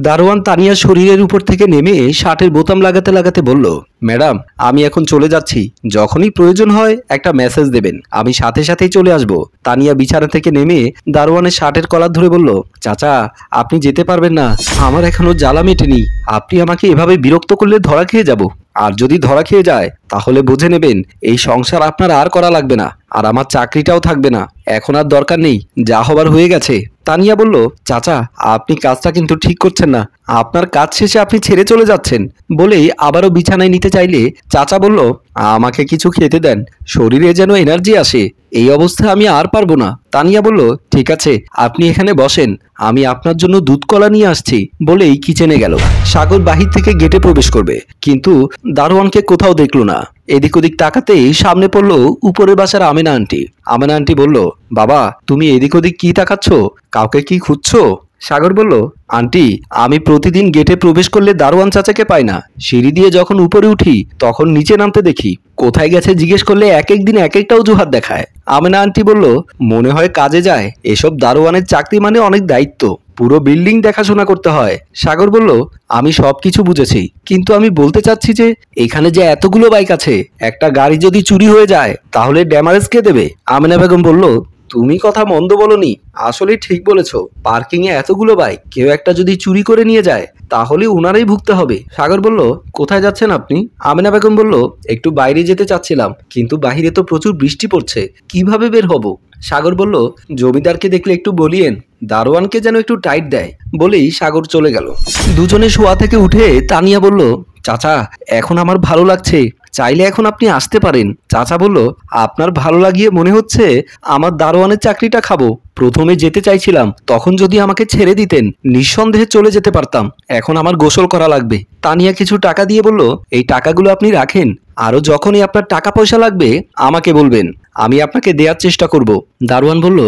দারোয়ান তানিয়ার শরীরের উপর থেকে নেমে শার্টের বোতাম লাগাতে লাগাতে বলল, ম্যাডাম আমি এখন চলে যাচ্ছি, যখনই প্রয়োজন হয় একটা মেসেজ দেবেন, আমি সাথে সাথেই চলে আসব। তানিয়া বিছানা থেকে নেমে দারোয়ানের শার্টের কলার ধরে বলল, চাচা আপনি যেতে পারবেন না, আমার এখনো জ্বালা মেটেনি, আপনি আমাকে এভাবে বিরক্ত করলে ধরা খেয়ে যাব, আর যদি ধরা খেয়ে যায় তাহলে বুঝে নেবেন এই সংসার আপনার আর করা লাগবে না, আর আমার চাকরিটাও থাকবে না, এখন আর দরকার নেই, যা হবার হয়ে গেছে। তানিয়া বলল, চাচা আপনি কাজটা কিন্তু ঠিক করছেন না, আপনার কাজ শেষে আপনি ছেড়ে চলে যাচ্ছেন। বলেই আবারও বিছানায় নিতে চাইলে চাচা বলল, আমাকে কিছু খেতে দেন, শরীরে যেন এনার্জি আসে, এই অবস্থায় আমি আর পারবো না। তানিয়া বলল, ঠিক আছে আপনি এখানে বসেন, আমি আপনার জন্য দুধ কলা নিয়ে আসছি। বলেই কিচেনে গেল। সাগর বাহির থেকে গেটে প্রবেশ করবে, কিন্তু দারোয়ানকে কোথাও দেখলো না। এদিক ওদিক তাকাতেই সামনে পড়ল উপরের বাসার আমেনা আন্টি। আমেনা আন্টি বলল, বাবা তুমি এদিক ওদিক কি তাকাচ্ছ, কাউকে কি খুঁজছো? সাগর বলল, আন্টি আমি প্রতিদিন গেটে প্রবেশ করলে দারোয়ান চাচাকে পাই না, সিঁড়ি দিয়ে যখন উপরে উঠি তখন নিচে নামতে দেখি, কোথায় গেছে জিজ্ঞেস করলে এক এক দিন এক একটা অজুহাত দেখায়। আমেনা আন্টি বলল, মনে হয় কাজে যায়, এসব দারোয়ানের চাকরি মানে অনেক দায়িত্ব, পুরো বিল্ডিং দেখাশোনা করতে হয়। সাগর বলল, আমি সবকিছু বুঝেছি, কিন্তু আমি বলতে চাচ্ছি যে এখানে যে এতগুলো বাইক আছে, একটা গাড়ি যদি চুরি হয়ে যায় তাহলে ড্যামারেজ কে দেবে? আমেনা বেগম বলল, তুমি কথা মন্দ বলনি, আসলে ঠিক বলেছো, পার্কিং এ এতগুলো বাইক, কেউ একটা যদি চুরি করে নিয়ে যায় তাহলে উনারাই ভুগতে হবে। সাগর বলল, কোথায় যাচ্ছেন আপনি? আমেনা বেগম বলল, একটু বাইরে যেতে চাচ্ছিলাম, কিন্তু বাইরে তো প্রচুর বৃষ্টি পড়ছে, কিভাবে বের হব? সাগর বলল, জমিদারকে দেখলে একটু বলিয়েন দারোয়ানকে যেন একটু টাইট দেয়। বলেই সাগর চলে গেল। দুজনে শোয়া থেকে উঠে তানিয়া বলল, চাচা এখন আমার ভালো লাগছে, চাইলে এখন আপনি আসতে পারেন। চাচা বলল, আপনার ভালো লাগিয়ে মনে হচ্ছে আমার দারোয়ানের চাকরিটা খাবো, প্রথমে যেতে চাইছিলাম, তখন যদি আমাকে ছেড়ে দিতেন নিঃসন্দেহে চলে যেতে পারতাম, এখন আমার গোসল করা লাগবে। তানিয়া কিছু টাকা দিয়ে বলল, এই টাকাগুলো আপনি রাখেন, আরো যখনই আপনার টাকা পয়সা লাগবে আমাকে বলবেন, আমি আপনাকে দেওয়ার চেষ্টা করব। দারোয়ান বলল,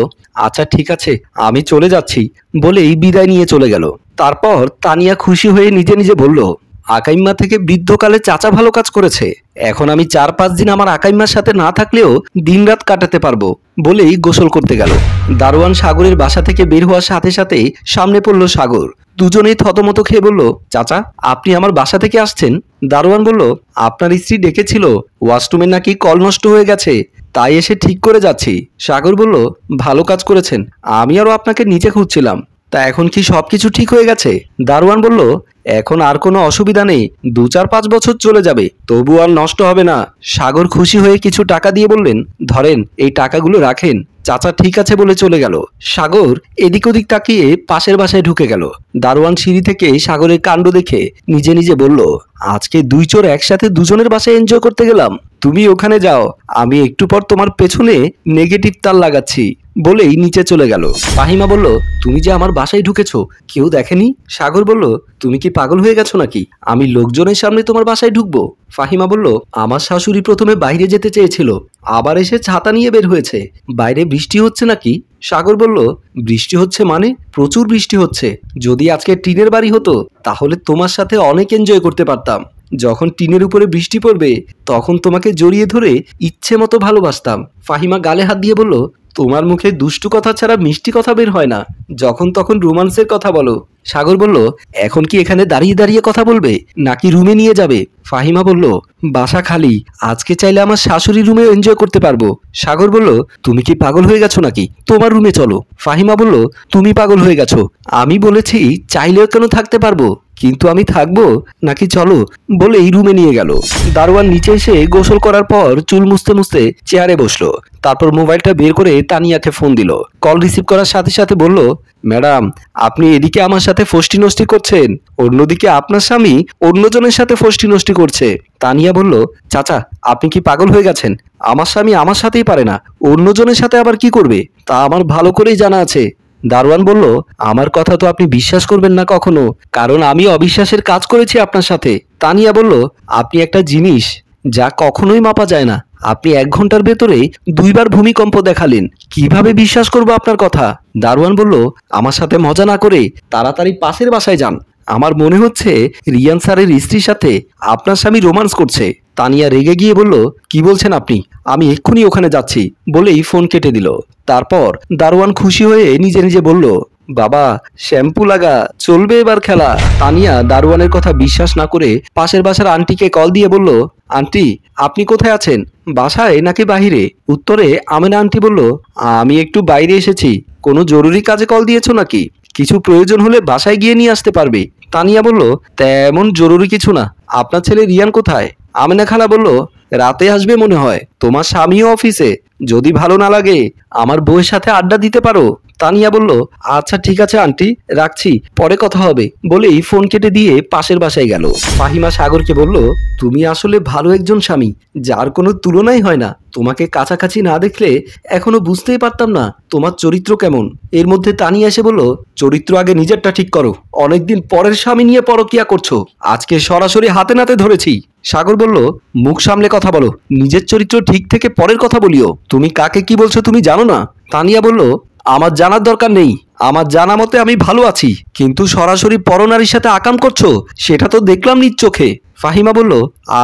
আচ্ছা ঠিক আছে আমি চলে যাচ্ছি। বলেই বিদায় নিয়ে চলে গেল। তারপর তানিয়া খুশি হয়ে নিজে নিজে বলল, আকাইম্মা থেকে বৃদ্ধকালে চাচা ভালো কাজ করেছে, এখন আমি 4-5 দিন আমার আকাইম্মার সাথে না থাকলেও দিনরাত কাটাতে পারবো। বলেই গোসল করতে গেল। দারোয়ান সাগরের বাসা থেকে বের হওয়ার সাথে সাথেই সামনে পড়ল সাগর। দুজনেই থতমত খেয়ে বলল, চাচা আপনি আমার বাসা থেকে আসছেন? দারোয়ান বলল, আপনার স্ত্রী ডেকেছিল, ওয়াশরুমে নাকি কল নষ্ট হয়ে গেছে, তাই এসে ঠিক করে যাচ্ছি। সাগর বলল, ভালো কাজ করেছেন, আমি আরো আপনাকে নিচে খুঁজছিলাম, তা এখন কি সবকিছু ঠিক হয়ে গেছে? দারোয়ান বলল, এখন আর কোনো অসুবিধা নেই, 2-4-5 বছর চলে যাবে, তবু আর নষ্ট হবে না। সাগর খুশি হয়ে কিছু টাকা দিয়ে বললেন, ধরেন এই টাকাগুলো রাখেন। চাচা ঠিক আছে বলে চলে গেল। সাগর এদিক ওদিক তাকিয়ে পাশের বাসায় ঢুকে গেল। দারোয়ান সিঁড়ি থেকে সাগরের কাণ্ড দেখে নিজে নিজে বলল, আজকে দুই চোর একসাথে দুজনের বাসায় এনজয় করতে গেলাম, তুমি ওখানে যাও, আমি একটু পর তোমার পেছনে নেগেটিভ তার লাগাচ্ছি। বলেই নিচে চলে গেল। ফাহিমা বলল, তুমি যে আমার বাসায় ঢুকেছো কেউ দেখেনি? সাগর বলল, তুমি কি পাগল হয়ে গেছো নাকি, আমি লোকজনের সামনে তোমার বাসায় ঢুকবো? ফাহিমা বলল, আমার শাশুড়ি প্রথমে বাইরে যেতে চেয়েছিল, আবার এসে ছাতা নিয়ে বের হয়েছে, বাইরে বৃষ্টি হচ্ছে নাকি? সাগর বলল, বৃষ্টি হচ্ছে মানে? প্রচুর বৃষ্টি হচ্ছে, যদি আজকে টিনের বাড়ি হতো তাহলে তোমার সাথে অনেক এনজয় করতে পারতাম, যখন টিনের উপরে বৃষ্টি পড়বে তখন তোমাকে জড়িয়ে ধরে ইচ্ছে মতো ভালোবাসতাম। ফাহিমা গালে হাত দিয়ে বলল, তোমার মুখে দুষ্টু কথা ছাড়া মিষ্টি কথা বের হয় না, যখন তখন রোমান্সের কথা বলো। সাগর বলল, এখন কি এখানে দাঁড়িয়ে দাঁড়িয়ে কথা বলবে নাকি রুমে নিয়ে যাবে? ফাহিমা বলল, বাসা খালি, আজকে চাইলে আমার শাশুড়ি রুমে এনজয় করতে পারবো। সাগর বলল, তুমি কি পাগল হয়ে গেছো নাকি, তোমার রুমে চলো। ফাহিমা বলল, তুমি পাগল হয়ে গেছো, আমি বলেছি চাইলেও কেন থাকতে পারবো, কিন্তু আমি থাকবো নাকি চলো। বলেই রুমে নিয়ে গেল। দারোয়ান নিচে এসে গোসল করার পর চুল মুছতে মুছতে চেয়ারে বসলো। তারপর মোবাইলটা বের করে তানিয়াকে ফোন দিল। কল রিসিভ করার সাথে সাথে বলল, ম্যাডাম আপনি এদিকে আমার সাথে ফষ্টি নষ্টি করছেন, অন্যদিকে আপনার স্বামী অন্যজনের সাথে ফষ্টি নষ্টি করছে। তানিয়া বলল, চাচা আপনি কি পাগল হয়ে গেছেন, আমার স্বামী আমার সাথেই পারে না, অন্যজনের সাথে আবার কি করবে তা আমার ভালো করেই জানা আছে। দারোয়ান বলল, আমার কথা তো আপনি বিশ্বাস করবেন না কখনো, কারণ আমি অবিশ্বাসের কাজ করেছি আপনার সাথে। তানিয়া বলল, আপনি একটা জিনিস যা কখনোই মাপা যায় না, আপনি 1 ঘন্টার ভেতরে 2 বার ভূমিকম্প দেখালেন, কিভাবে বিশ্বাস করব আপনার কথা? দারোয়ান বলল, আমার সাথে মজা না করে তাড়াতাড়ি পাশের বাসায় যান, আমার মনে হচ্ছে রিয়ান স্যারের স্ত্রীর সাথে আপনার স্বামী রোমান্স করছে। তানিয়া রেগে গিয়ে বলল, কি বলছেন আপনি, আমি এক্ষুনি ওখানে যাচ্ছি। বলেই ফোন কেটে দিল। তারপর দারোয়ান খুশি হয়ে নিজে নিজে বলল, বাবা শ্যাম্পু লাগা, চলবে এবার খেলা। তানিয়া দারোয়ানের কথা বিশ্বাস না করে পাশের বাসার আন্টিকে কল দিয়ে বলল, আন্টি আপনি কোথায় আছেন, বাসায় নাকি বাহিরে? উত্তরে আমেনা আন্টি বলল, আমি একটু বাইরে এসেছি। কোনো জরুরি কাজে কল দিয়েছো নাকি? কিছু প্রয়োজন হলে বাসায় গিয়ে নিয়ে আসতে পারবে। তানিয়া বলল, তেমন জরুরি কিছু না। আপনার ছেলে রিয়ান কোথায়? আমেনা খালা বলল, রাতে আসবে মনে হয়, তোমার স্বামীও অফিসে। যদি ভালো না লাগে আমার বউয়ের সাথে আড্ডা দিতে পারো। তানিয়া বলল, আচ্ছা ঠিক আছে আন্টি, রাখছি, পরে কথা হবে বলেই ফোন কেটে দিয়ে পাশের বাসায় গেল। ফাহিমা সাগরকে বলল, তুমি আসলে ভালো একজন স্বামী, যার কোনো তুলনাই হয় না। তোমাকে কাছাকাছি না দেখলে এখনো বুঝতেই পারতাম না তোমার চরিত্র কেমন। এর মধ্যে তানিয়া এসে বলল, চরিত্র আগে নিজেরটা ঠিক করো, অনেকদিন পরের স্বামী নিয়ে পরকিয়া করছো, আজকে সরাসরি হাতে নাতে ধরেছি। সাগর বলল, মুখ সামলে কথা বলো, নিজের চরিত্র ঠিক থেকে পরের কথা বলিও। তুমি কাকে কি বলছো তুমি জানো না? তানিয়া বলল, আমার জানার দরকার নেই, আমার জানা মতে আমি ভালো আছি, কিন্তু সরাসরি পরনারীর সাথে আকাম করছো সেটা তো দেখলাম নিজ চোখে। ফাহিমা বলল,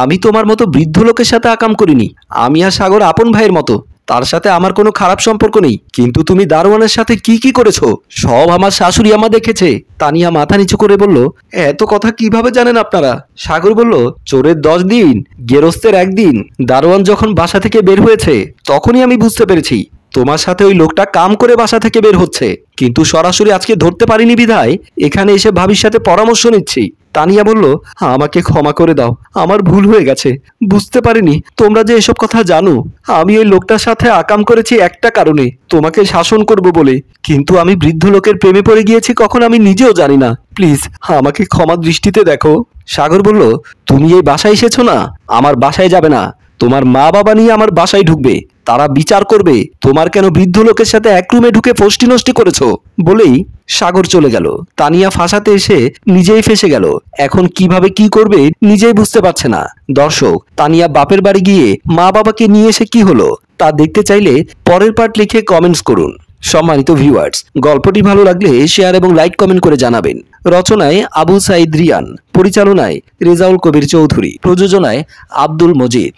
আমি তোমার মতো বৃদ্ধ লোকের সাথে আকাম করিনি, আমি আর সাগর আপন ভাইয়ের মতো, তার সাথে আমার কোনো খারাপ সম্পর্ক নেই। কিন্তু তুমি দারোয়ানের সাথে কি কি করেছো সব আমার শাশুড়ি আমা দেখেছে। তানিয়া মাথা নিচু করে বলল, এত কথা কিভাবে জানেন আপনারা? সাগর বলল, চোরের 10 দিন গেরস্তের 1 দিন, দারোয়ান যখন বাসা থেকে বের হয়েছে তখনই আমি বুঝতে পেরেছি তোমার সাথে ওই লোকটা কাম করে বাসা থেকে বের হচ্ছে, কিন্তু সরাসরি আজকে ধরতে পারিনি বিধায় এখানে এসে ভাবির সাথে পরামর্শ নিচ্ছি। তানিয়া বলল, আমাকে ক্ষমা করে দাও, আমার ভুল হয়ে গেছে, বুঝতে পারিনি তোমরা যে এসব কথা জানো। আমি ওই লোকটার সাথে আকাম করেছি একটা কারণে, তোমাকে শাসন করব বলে, কিন্তু আমি বৃদ্ধ লোকের প্রেমে পড়ে গিয়েছি কখন আমি নিজেও জানি না, প্লিজ আমাকে ক্ষমা দৃষ্টিতে দেখো। সাগর বলল, তুমি এই বাসায় এসেছো না, আমার বাসায় যাবে না, তোমার মা বাবা নিয়ে আমার বাসায় ঢুকবে, তারা বিচার করবে তোমার কেন বৃদ্ধ লোকের সাথে এক রুমে ঢুকে ফষ্টি নষ্টি করেছো। বলেই সাগর চলে গেল। তানিয়া ফাঁসাতে এসে নিজেই ফেসে গেল, এখন কিভাবে কি করবে নিজেই বুঝতে পারছে না। দর্শক, তানিয়া বাপের বাড়ি গিয়ে মা বাবাকে নিয়ে এসে কি হলো তা দেখতে চাইলে পরের পার্ট লিখে কমেন্টস করুন। সম্মানিত ভিউয়ার্স, গল্পটি ভালো লাগলে শেয়ার এবং লাইক কমেন্ট করে জানাবেন। রচনায় আবু সাইদ রিয়ান, পরিচালনায় রেজাউল কবির চৌধুরী, প্রযোজনায় আব্দুল মজিদ।